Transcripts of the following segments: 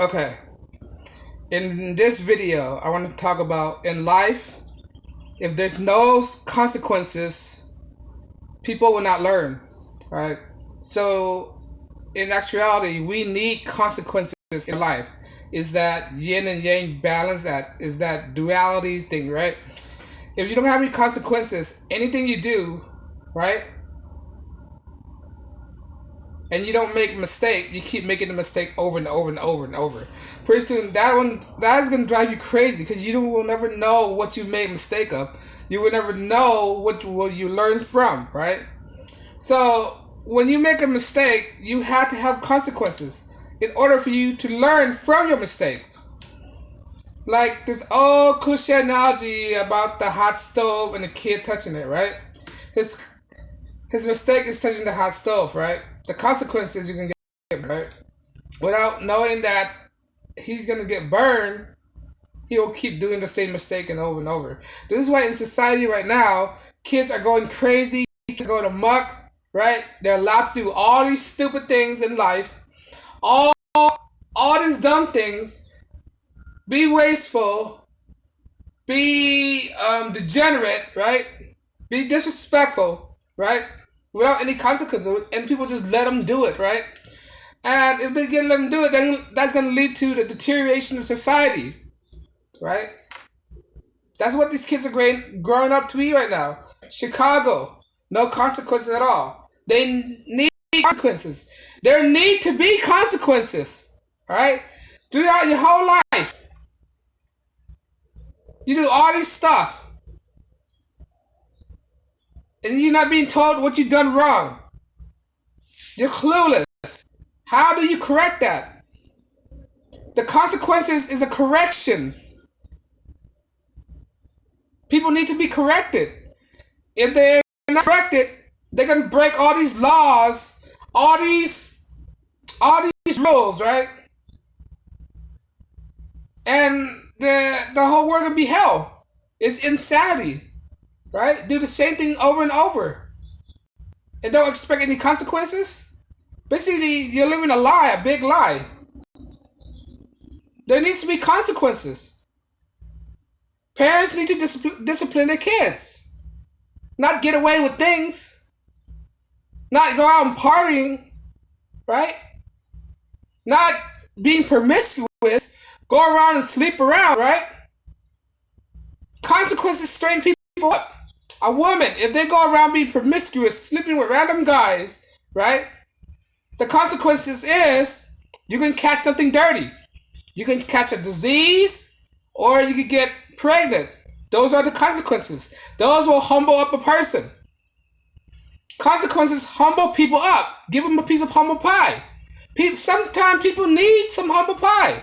Okay, in this video, I want to talk about in life, if there's no consequences, people will not learn, right? So, in actuality, we need consequences in life. Is that yin and yang balance? That is that duality thing, right? If you don't have any consequences, anything you do, right, and you don't make a mistake, you keep making the mistake over and over and over and over. Pretty soon, that is gonna drive you crazy because you will never know what you made a mistake of. You will never know what will you learn from, right? So when you make a mistake, you have to have consequences in order for you to learn from your mistakes. Like this old cliche analogy about the hot stove and the kid touching it, right? His his mistake is touching the hot stove, right? The consequences you can get, right? Without knowing that he's gonna get burned, he'll keep doing the same mistake and over and over. This is why in society right now, kids are going crazy, kids are going amok, right? They're allowed to do all these stupid things in life, all all these dumb things, be wasteful, be degenerate, right? Be disrespectful, right? Without any consequences, and people just let them do it, right? And if they get let them do it, then that's going to lead to the deterioration of society, right? That's what these kids are growing up to be right now. Chicago, no consequences at all. They need consequences. There need to be consequences, all right? Throughout your whole life, you do all this stuff, and you're not being told what you've done wrong. You're clueless. How do you correct that? The consequences is the corrections. People need to be corrected. If they're not corrected, they're gonna break all these laws, all these rules, right? And the whole world will be hell. It's insanity, right? Do the same thing over and over, and don't expect any consequences. Basically, you're living a lie, a big lie. There needs to be consequences. Parents need to discipline their kids, not get away with things, not go out and partying, right? Not being promiscuous, go around and sleep around, right? Consequences straighten people up. A woman, if they go around being promiscuous, sleeping with random guys, right? The consequences is you can catch something dirty. You can catch a disease, or you can get pregnant. Those are the consequences. Those will humble up a person. Consequences humble people up. Give them a piece of humble pie. Sometimes people need some humble pie.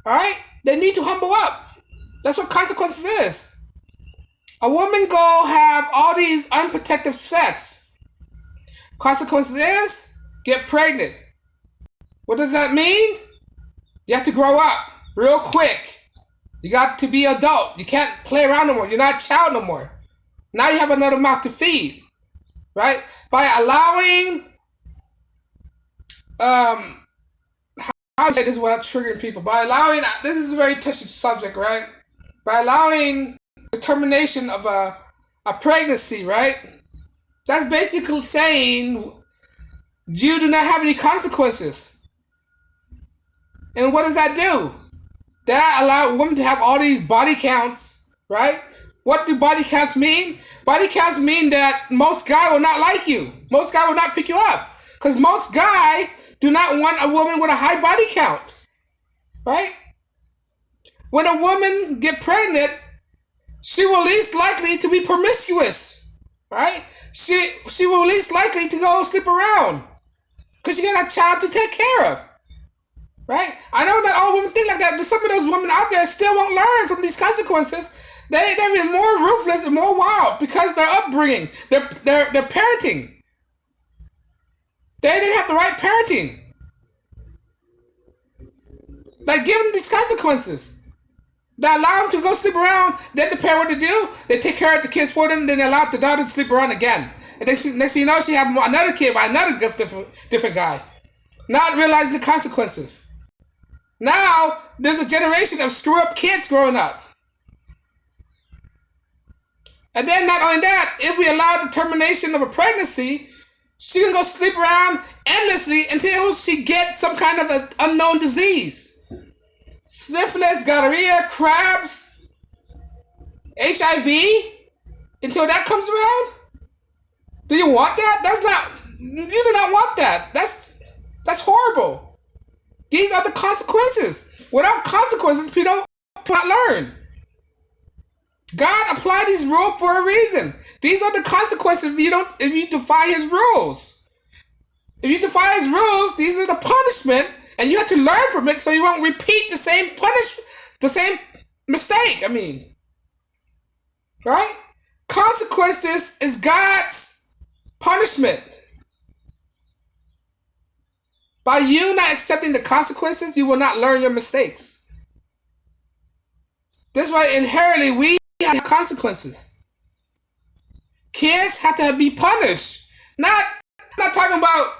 Alright? They need to humble up. That's what consequences is. A woman go have all these unprotected sex. Consequences is get pregnant. What does that mean? You have to grow up real quick. You got to be adult. You can't play around no more. You're not a child no more. Now you have another mouth to feed, right? By allowing, how to say this without triggering people? By allowing, this is a very touchy subject, right? By allowing the termination of a pregnancy, right? That's basically saying you do not have any consequences. And what does that do? That allows women to have all these body counts, right? What do body counts mean? Body counts mean that most guy will not like you. Most guy will not pick you up. Because most guy do not want a woman with a high body count, right? When a woman get pregnant, she will least likely to be promiscuous, right? She will least likely to go sleep around. Because she got a child to take care of. Right? I know that all women think like that, but some of those women out there still won't learn from these consequences. They've been more ruthless and more wild because their upbringing, their parenting. They didn't have the right parenting. Like, give them these consequences. They allow them to go sleep around, then the parent what to do, they take care of the kids for them, then they allow the daughter to sleep around again. And next thing you know, she have another kid by another different guy. Not realizing the consequences. Now there's a generation of screw up kids growing up. And then not only that, if we allow the termination of a pregnancy, she can go sleep around endlessly until she gets some kind of an unknown disease. Syphilis, gonorrhea, crabs, HIV, until that comes around? Do you want that? You do not want that. That's horrible. These are the consequences. Without consequences, people don't learn. God applied these rules for a reason. These are the consequences if you defy his rules. If you defy his rules, these are the punishment, and you have to learn from it so you won't repeat the same mistake. Right? Consequences is God's punishment. By you not accepting the consequences, you will not learn your mistakes. This is why inherently we have consequences. Kids have to be punished. I'm not talking about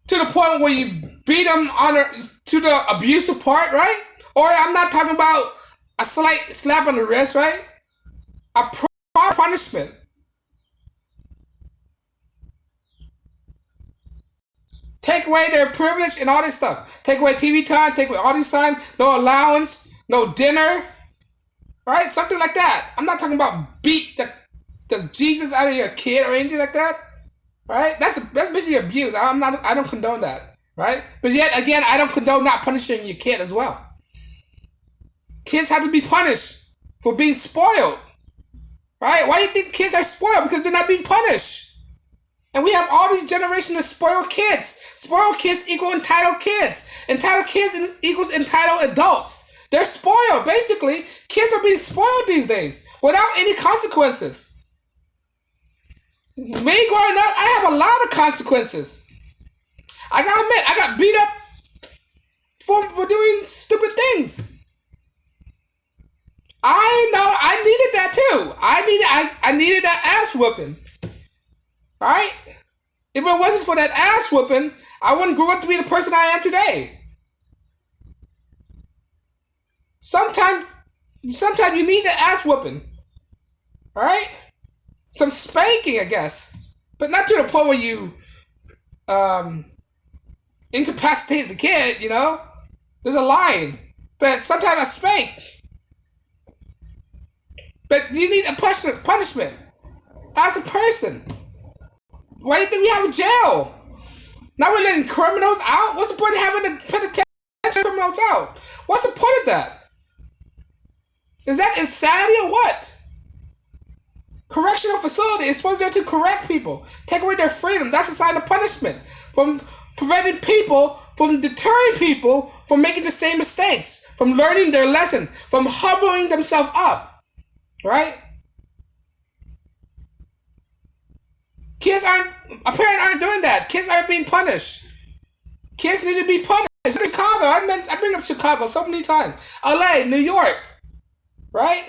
to the point where you beat them to the abusive part, right? Or I'm not talking about a slight slap on the wrist, right? A proper punishment. Take away their privilege and all this stuff. Take away TV time, take away all these time, no allowance, no dinner, right? Something like that. I'm not talking about beat the Jesus out of your kid or anything like that, right? That's basically abuse. I don't condone that, right? But yet again, I don't condone not punishing your kid as well. Kids have to be punished for being spoiled, right? Why do you think kids are spoiled? Because they're not being punished. And we have all these generations of spoiled kids. Spoiled kids equal entitled kids. Entitled kids equals entitled adults. They're spoiled. Basically, kids are being spoiled these days without any consequences. Me growing up, I have a lot of consequences. I gotta admit, I got beat up for doing stupid things. I know I needed that too. I needed that ass whooping. Right? If it wasn't for that ass whooping, I wouldn't grow up to be the person I am today. Sometimes you need an ass whooping. Right? Some spanking, I guess. But not to the point where you incapacitated the kid, you know? There's a line. But sometimes I spank. But you need a punishment. As a person. Why do you think we have a jail? Now we're letting criminals out? What's the point of having the penitentiary criminals out? What's the point of that? Is that insanity or what? Correctional facility is supposed to correct people. Take away their freedom. That's a sign of punishment. From preventing people, from deterring people from making the same mistakes. From learning their lesson. From humbling themselves up. Right? Parents aren't doing that. Kids aren't being punished. Kids need to be punished. Chicago, I bring up Chicago so many times. LA, New York, right?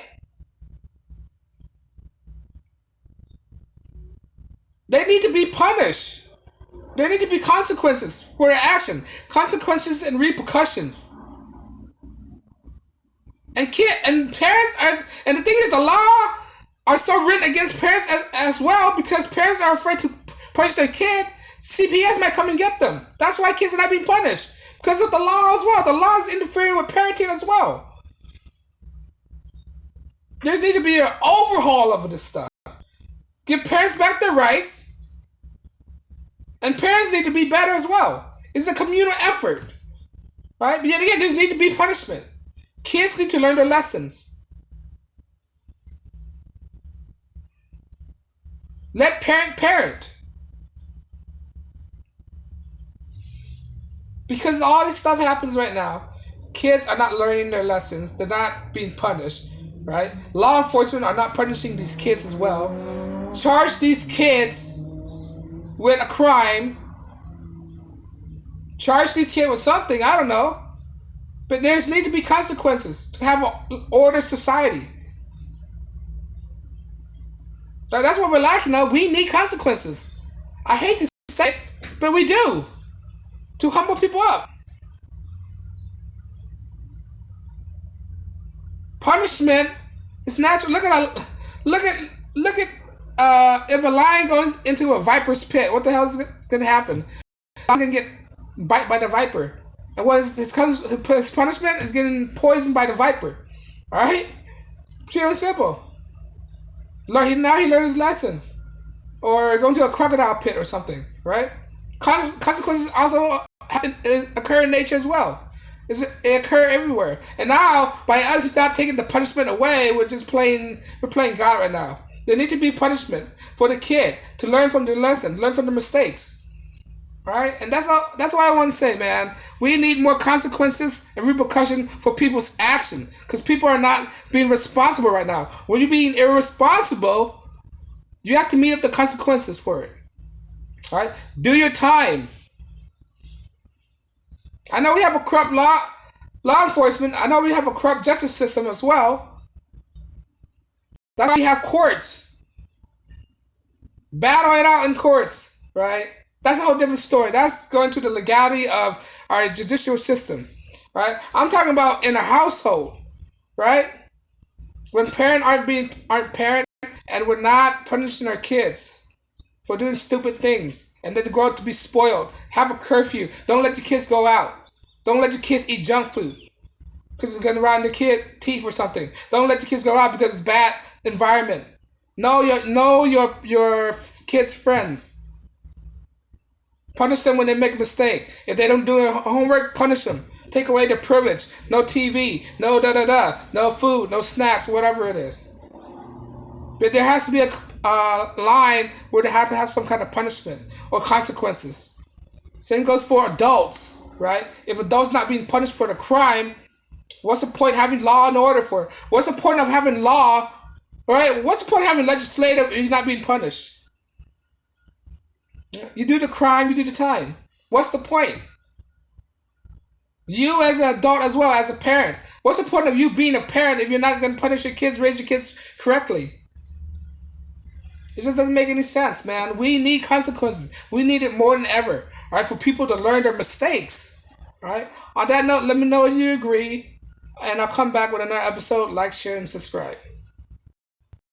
They need to be punished. There need to be consequences for their action. Consequences and repercussions. And parents and the thing is, the law are so written against parents as well because parents are afraid to punish their kid. CPS might come and get them. That's why kids are not being punished. Because of the law as well. The law is interfering with parenting as well. There needs to be an overhaul of this stuff. Give parents back their rights. And parents need to be better as well. It's a communal effort. Right? But yet again, there needs to be punishment. Kids need to learn their lessons. Let parent. Because all this stuff happens right now. Kids are not learning their lessons. They're not being punished. Right? Law enforcement are not punishing these kids as well. Charge these kids with a crime. Charge these kids with something. I don't know. But there need to be consequences to have an ordered society. So that's what we're lacking now. We need consequences. I hate to say it, but we do. To humble people up. Punishment is natural. Look at if a lion goes into a viper's pit, what the hell is going to happen? He's going to get bite by the viper. And what is his punishment is getting poisoned by the viper. Alright? Pure and simple. Now he learns lessons. Or going to a crocodile pit or something. Right? Consequences also occur in nature as well. It occur everywhere. And now, by us not taking the punishment away, we're playing God right now. There need to be punishment for the kid to learn from the lesson, learn from the mistakes. Right? And that's why I want to say, man, we need more consequences and repercussion for people's action. Because people are not being responsible right now. When you're being irresponsible, you have to meet up the consequences for it. Right? Do your time. I know we have a corrupt law enforcement. I know we have a corrupt justice system as well. That's why we have courts. Battle it out in courts, right? That's a whole different story. That's going to the legality of our judicial system, right? I'm talking about in a household, right? When parents aren't parent and we're not punishing our kids for doing stupid things, and then they grow up to be spoiled. Have a curfew. Don't let your kids go out. Don't let your kids eat junk food because it's gonna rot in the kid teeth or something. Don't let your kids go out because it's bad environment. Know your kids' friends. Punish them when they make a mistake. If they don't do their homework, punish them. Take away their privilege. No TV. No No food. No snacks. Whatever it is. But there has to be a line where they have to have some kind of punishment or consequences. Same goes for adults, right? If adults not being punished for the crime, what's the point of having law and order for? What's the point of having law, right? What's the point of having legislative if you're not being punished? You do the crime, you do the time. What's the point? You as an adult as well, as a parent, what's the point of you being a parent if you're not going to punish your kids, raise your kids correctly? It just doesn't make any sense, man. We need consequences. We need it more than ever, all right, for people to learn their mistakes, all right? On that note, let me know if you agree, and I'll come back with another episode. Like, share, and subscribe.